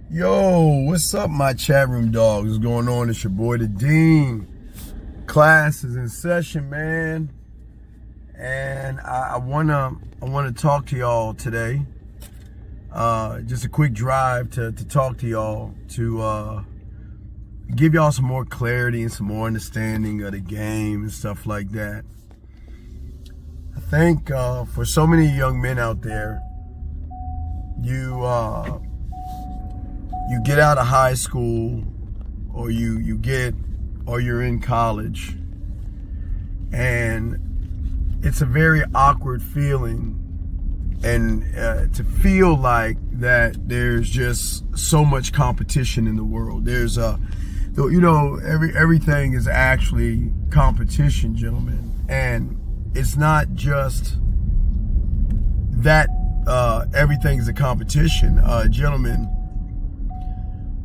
Yo, what's up, my chat room dogs? What's going on? It's your boy, the Dean. Class is in session, man. And I wanna talk to y'all today. Just a quick drive to talk to y'all, to give y'all some more clarity and some more understanding of the game and stuff like that. I think for so many young men out there, you get out of high school, or you're in college, and it's a very awkward feeling, and to feel like that there's just so much competition in the world. There's everything is actually competition, gentlemen, and it's not just that everything's a competition, gentlemen.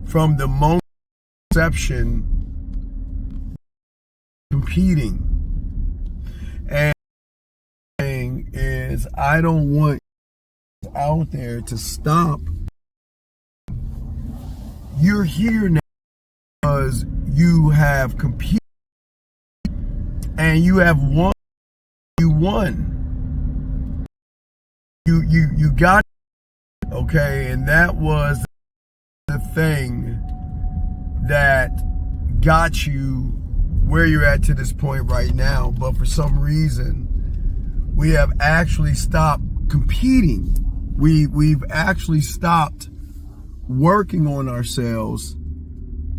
From the moment of conception, competing, and is I don't want out there to stop. You're here now because you have competed and you have won. You won. You got it, okay, and that was the thing that got you where you're at to this point right now. But for some reason, we have actually stopped competing. We've actually stopped working on ourselves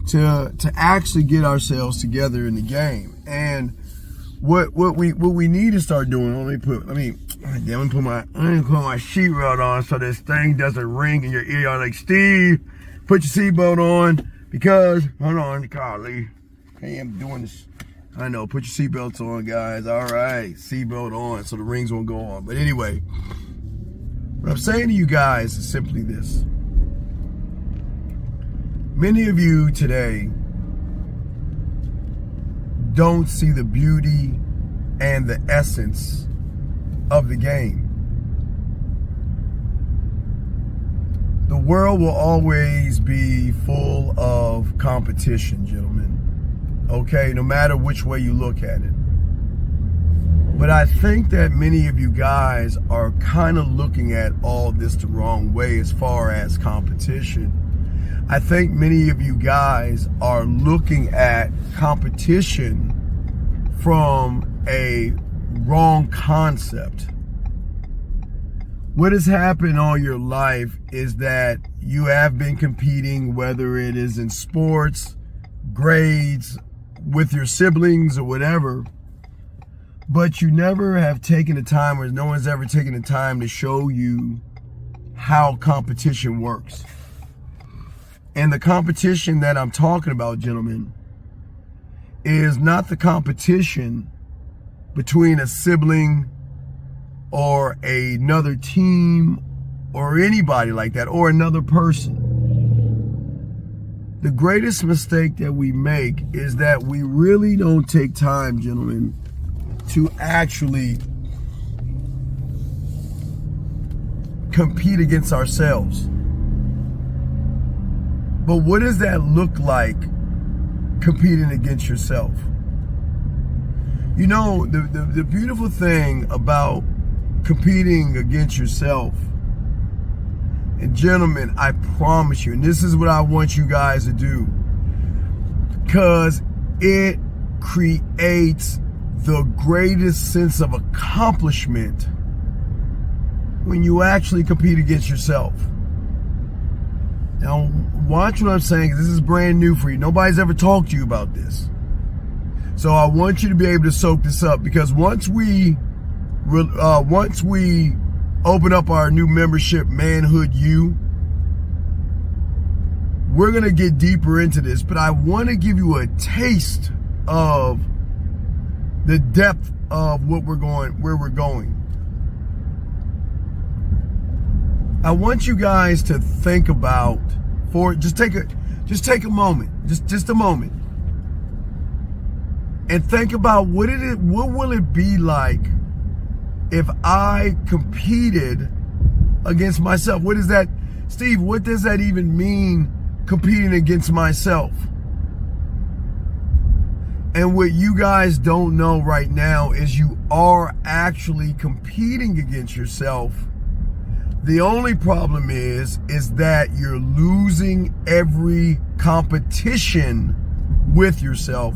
to actually get ourselves together in the game. And what we need to start doing. Let me put my seatbelt on so this thing doesn't ring in your ear. I'm like, Steve, put your seatbelt on, because hold on, golly, I am doing this. I know, put your seatbelts on, guys. All right, seatbelt on so the rings won't go on. But anyway, what I'm saying to you guys is simply this. Many of you today don't see the beauty and the essence of the game. The world will always be full of competition, gentlemen. Okay, no matter which way you look at it. But I think that many of you guys are kind of looking at all this the wrong way as far as competition. I think many of you guys are looking at competition from a wrong concept. What has happened all your life is that you have been competing, whether it is in sports, grades, with your siblings or whatever, but you never have taken the time, or no one's ever taken the time to show you how competition works. And the competition that I'm talking about, gentlemen, is not the competition between a sibling or another team or anybody like that, or another person. The greatest mistake that we make is that we really don't take time, gentlemen, to actually compete against ourselves. But what does that look like, competing against yourself? You know, the beautiful thing about competing against yourself, and gentlemen, I promise you, and this is what I want you guys to do, because it creates the greatest sense of accomplishment when you actually compete against yourself. Now, watch what I'm saying, because this is brand new for you. Nobody's ever talked to you about this. So I want you to be able to soak this up, because once we open up our new membership, Manhood U, we're going to get deeper into this, but I want to give you a taste of the depth of where we're going. I want you guys to think about, just take a moment, just a moment, and think about what will it be like if I competed against myself. What is that? Steve, what does that even mean, competing against myself? And what you guys don't know right now is you are actually competing against yourself. The only problem is that you're losing every competition with yourself.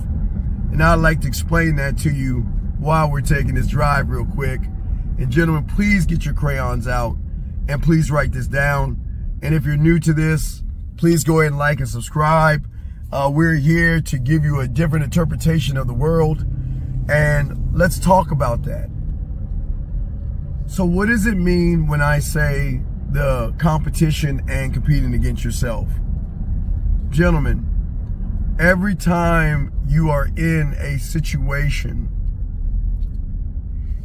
And I'd like to explain that to you while we're taking this drive real quick. And gentlemen, please get your crayons out and please write this down. And if you're new to this, please go ahead and like and subscribe. We're here to give you a different interpretation of the world. And let's talk about that. So what does it mean when I say the competition and competing against yourself? Gentlemen, every time you are in a situation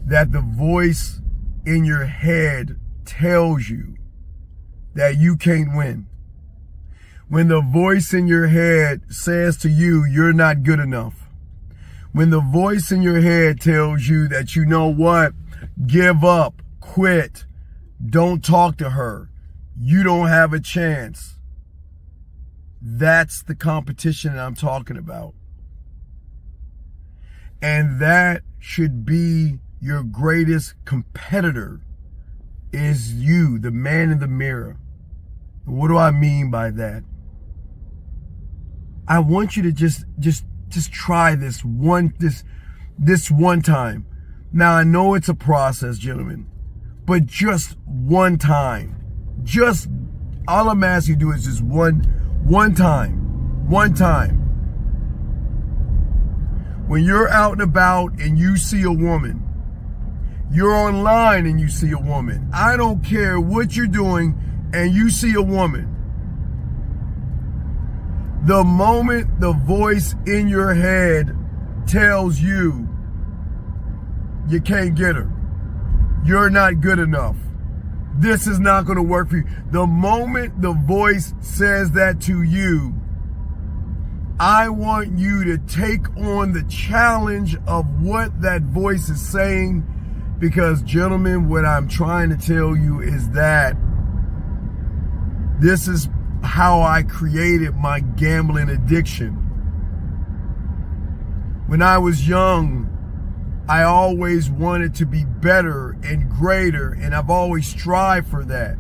that the voice in your head tells you that you can't win, when the voice in your head says to you, you're not good enough, when the voice in your head tells you that, you know what, give up, quit, don't talk to her, you don't have a chance. That's the competition that I'm talking about. And that should be your greatest competitor, is you, the man in the mirror. What do I mean by that? I want you to just try this one time. Now, I know it's a process, gentlemen, but just one time. Just all I'm asking you to do is just one time. When you're out and about and you see a woman, you're online and you see a woman, I don't care what you're doing, and you see a woman, the moment the voice in your head tells you you can't get her, you're not good enough, this is not going to work for you, the moment the voice says that to you, I want you to take on the challenge of what that voice is saying. Because, gentlemen, what I'm trying to tell you is that this is how I created my gambling addiction. When I was young, I always wanted to be better and greater, and I've always strived for that.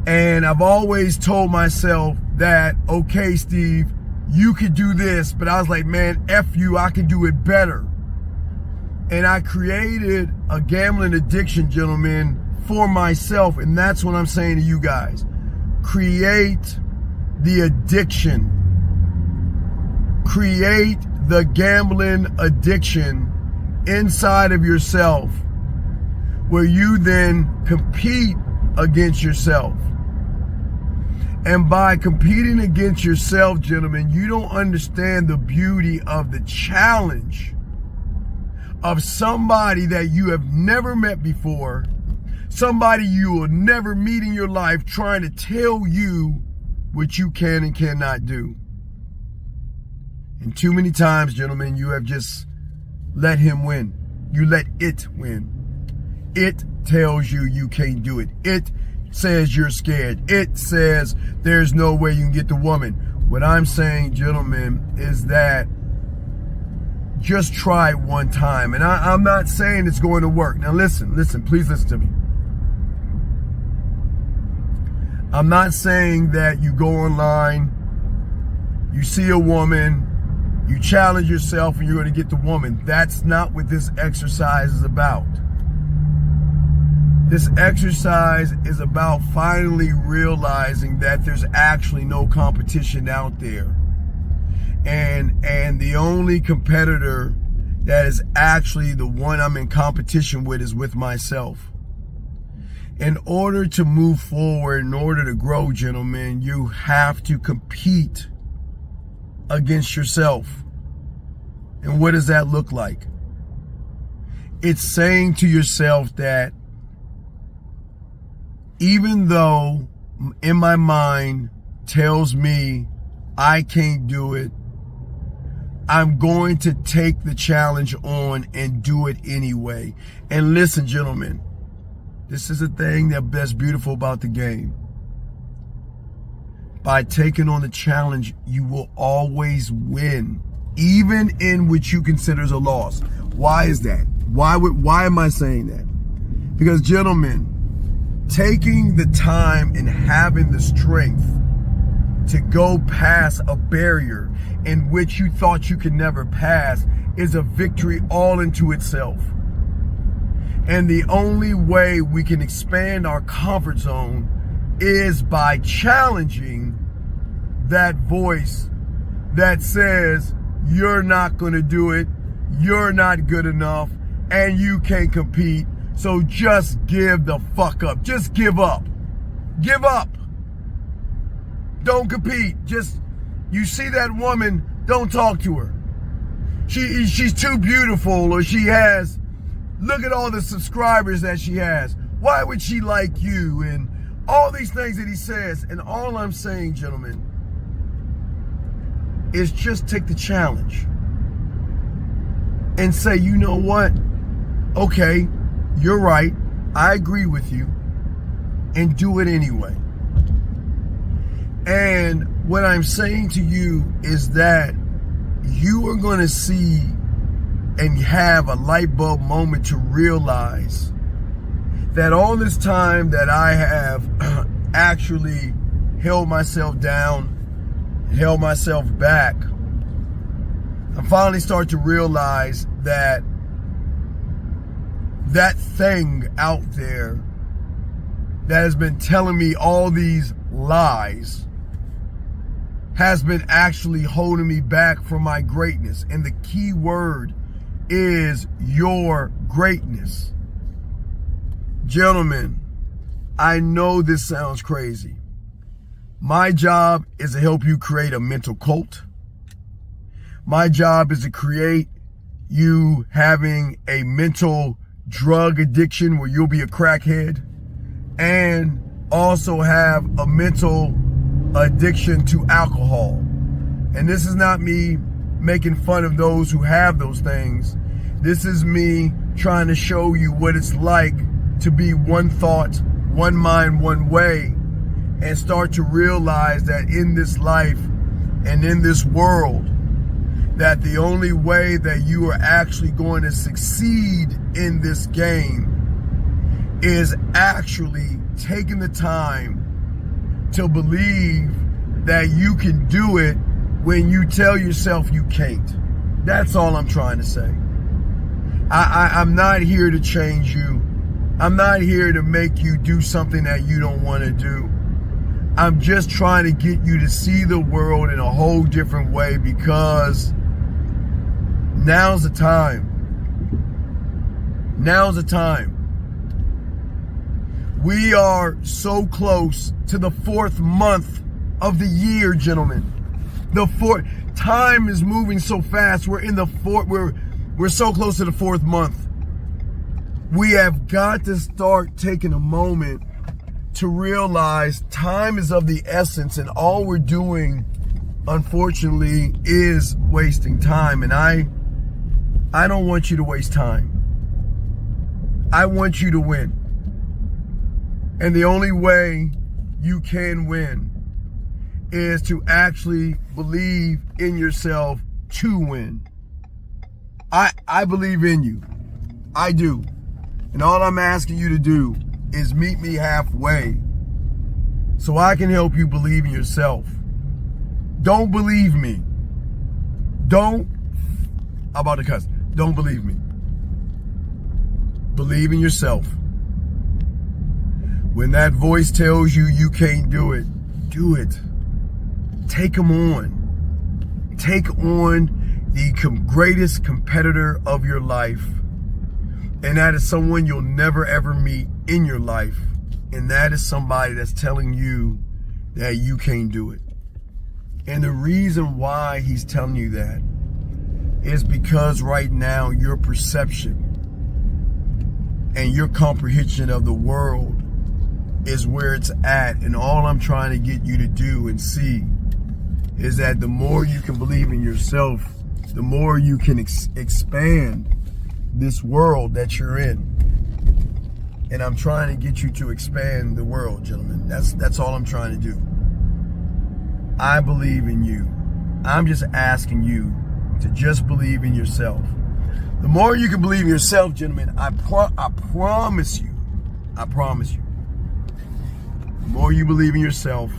And I've always told myself that, okay, Steve, you could do this, but I was like, man, F you, I can do it better. And I created a gambling addiction, gentlemen, for myself. And that's what I'm saying to you guys. Create the addiction. Create the gambling addiction inside of yourself, where you then compete against yourself. And by competing against yourself, gentlemen, you don't understand the beauty of the challenge of somebody that you have never met before, somebody you will never meet in your life, trying to tell you what you can and cannot do. And too many times, gentlemen, you have just let him win. You let it win. It tells you you can't do it. It says you're scared. It says there's no way you can get the woman. What I'm saying, gentlemen, is that just try it one time. And I'm not saying it's going to work. Now listen, please listen to me. I'm not saying that you go online, you see a woman, you challenge yourself and you're going to get the woman. That's not what this exercise is about. This exercise is about finally realizing that there's actually no competition out there. And the only competitor that is actually the one I'm in competition with is with myself. In order to move forward, in order to grow, gentlemen, you have to compete against yourself. And what does that look like? It's saying to yourself that even though in my mind tells me I can't do it, I'm going to take the challenge on and do it anyway. And listen, gentlemen, this is the thing that's beautiful about the game. By taking on the challenge, you will always win, even in which you consider as a loss. Why is that? Why am I saying that? Because, gentlemen, taking the time and having the strength to go past a barrier in which you thought you could never pass is a victory all into itself. And the only way we can expand our comfort zone is by challenging that voice that says, you're not going to do it, you're not good enough, and you can't compete, so just give the fuck up. Just give up. Give up. Don't compete. You see that woman, don't talk to her. She's too beautiful, or look at all the subscribers that she has. Why would she like you? And all these things that he says. And all I'm saying, gentlemen, is just take the challenge and say, you know what? Okay, you're right. I agree with you. And do it anyway. And what I'm saying to you is that you are going to see and have a light bulb moment to realize that all this time that I have actually held myself down, held myself back, I finally start to realize that that thing out there that has been telling me all these lies has been actually holding me back from my greatness. And the key word is your greatness. Gentlemen, I know this sounds crazy. My job is to help you create a mental cult. My job is to create you having a mental drug addiction where you'll be a crackhead, and also have a mental addiction to alcohol. And this is not me making fun of those who have those things. This is me trying to show you what it's like to be one thought, one mind, one way, and start to realize that in this life and in this world, that the only way that you are actually going to succeed in this game is actually taking the time to believe that you can do it when you tell yourself you can't. That's all I'm trying to say. I'm not here to change you. I'm not here to make you do something that you don't want to do. I'm just trying to get you to see the world in a whole different way, because now's the time. Now's the time. We are so close to the 4th month of the year, gentlemen. Time is moving so fast. We're in the we're so close to the 4th month. We have got to start taking a moment to realize time is of the essence, and all we're doing, unfortunately, is wasting time. And I don't want you to waste time. I want you to win. And the only way you can win is to actually believe in yourself to win. I believe in you. I do. And all I'm asking you to do is meet me halfway so I can help you believe in yourself. Don't believe me. I'm about to cuss. Don't believe me. Believe in yourself. When that voice tells you you can't do it, do it. Take them on. Take on the greatest competitor of your life. And that is someone you'll never ever meet in your life. And that is somebody that's telling you that you can't do it. And the reason why he's telling you that is because right now your perception and your comprehension of the world is where it's at. And all I'm trying to get you to do and see is that the more you can believe in yourself, the more you can expand this world that you're in. And I'm trying to get you to expand the world, gentlemen. That's all I'm trying to do. I believe in you. I'm just asking you to just believe in yourself. The more you can believe in yourself, gentlemen, I promise you, the more you believe in yourself,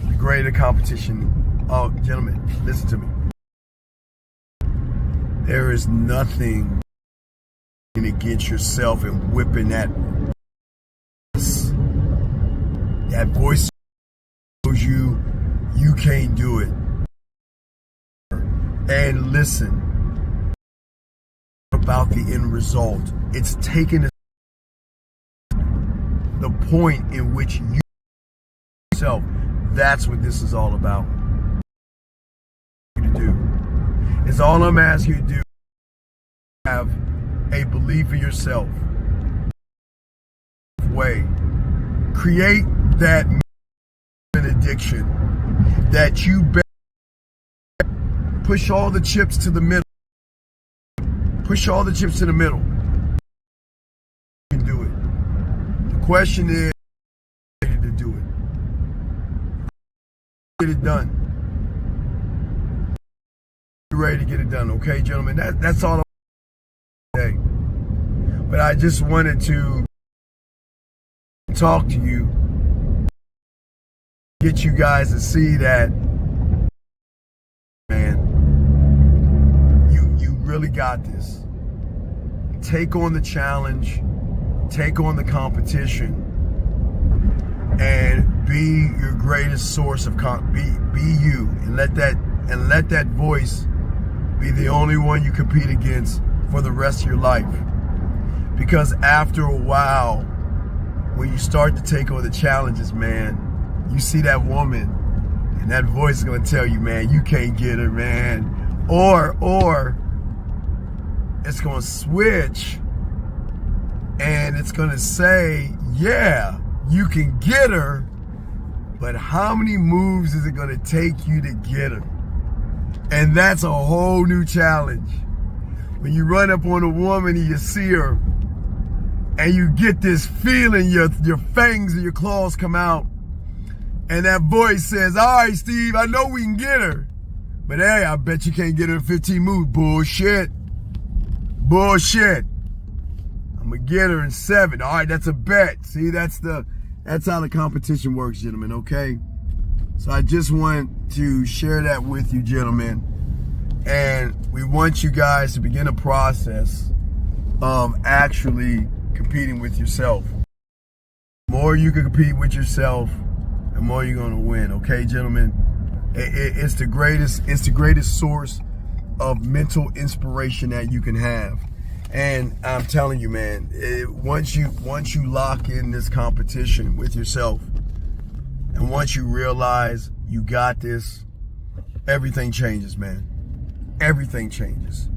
the greater competition. Oh, gentlemen, listen to me. There is nothing against yourself and whipping that voice tells you can't do it. And listen about the end result. It's taking the point in which you yourself. That's what this is all about. It's all I'm asking you to do. Have a belief in yourself. Way. Create that addiction that you push all the chips to the middle. Push all the chips to the middle. You can do it. The question is, ready to do it. Get it done. You're ready to get it done, okay, gentlemen? That's all I'm saying today. But I just wanted to talk to you, get you guys to see that, man, you really got this. Take on the challenge, take on the competition, and be your greatest source of be you, and let that voice be the only one you compete against for the rest of your life. Because after a while, when you start to take on the challenges, man, you see that woman, and that voice is gonna tell you, man, you can't get her, man. Or it's gonna switch, and it's gonna say, yeah, you can get her, but how many moves is it gonna take you to get her? And that's a whole new challenge. When you run up on a woman and you see her, and you get this feeling, your fangs and your claws come out, and that voice says, all right, Steve, I know we can get her, but hey, I bet you can't get her in 15 moves. Bullshit. I'm gonna get her in 7. All right, that's a bet. See, that's how the competition works, gentlemen, okay? So I just want to share that with you, gentlemen. And we want you guys to begin a process of actually competing with yourself. The more you can compete with yourself, the more you're gonna win, okay, gentlemen? It's the greatest source of mental inspiration that you can have. And I'm telling you, man, once you lock in this competition with yourself, and once you realize you got this, everything changes, man. Everything changes.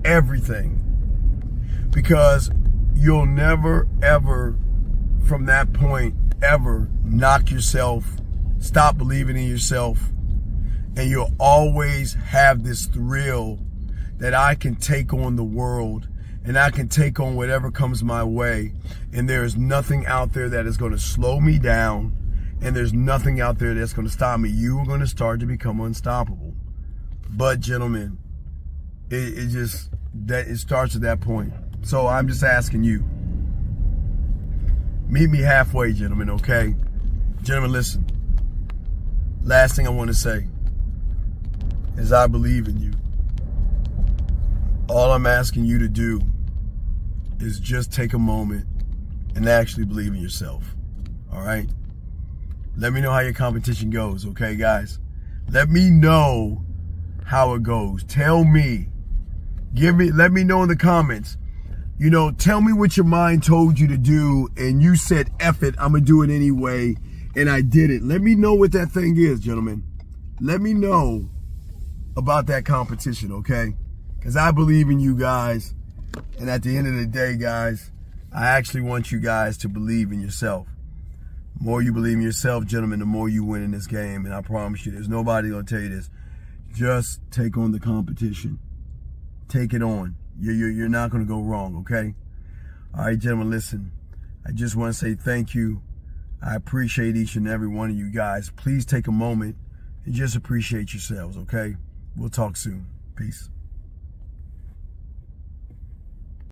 Everything. Because you'll never, ever, from that point, ever knock yourself, stop believing in yourself, and you'll always have this thrill that I can take on the world, and I can take on whatever comes my way, and there is nothing out there that is going to slow me down, and there's nothing out there that's going to stop me. You are going to start to become unstoppable. But gentlemen, it starts at that point. So I'm just asking you, meet me halfway, gentlemen, okay? Gentlemen, listen. Last thing I want to say is I believe in you. All I'm asking you to do is just take a moment and actually believe in yourself, all right? Let me know how your competition goes, okay, guys? Let me know how it goes. Tell me. Let me know in the comments. You know, tell me what your mind told you to do, and you said, F it, I'm going to do it anyway, and I did it. Let me know what that thing is, gentlemen. Let me know about that competition, okay? Because I believe in you guys, and at the end of the day, guys, I actually want you guys to believe in yourself. The more you believe in yourself, gentlemen, the more you win in this game, and I promise you, there's nobody going to tell you this. Just take on the competition. Take it on. You're not going to go wrong, okay? All right, gentlemen, listen. I just want to say thank you. I appreciate each and every one of you guys. Please take a moment and just appreciate yourselves, okay? We'll talk soon. Peace.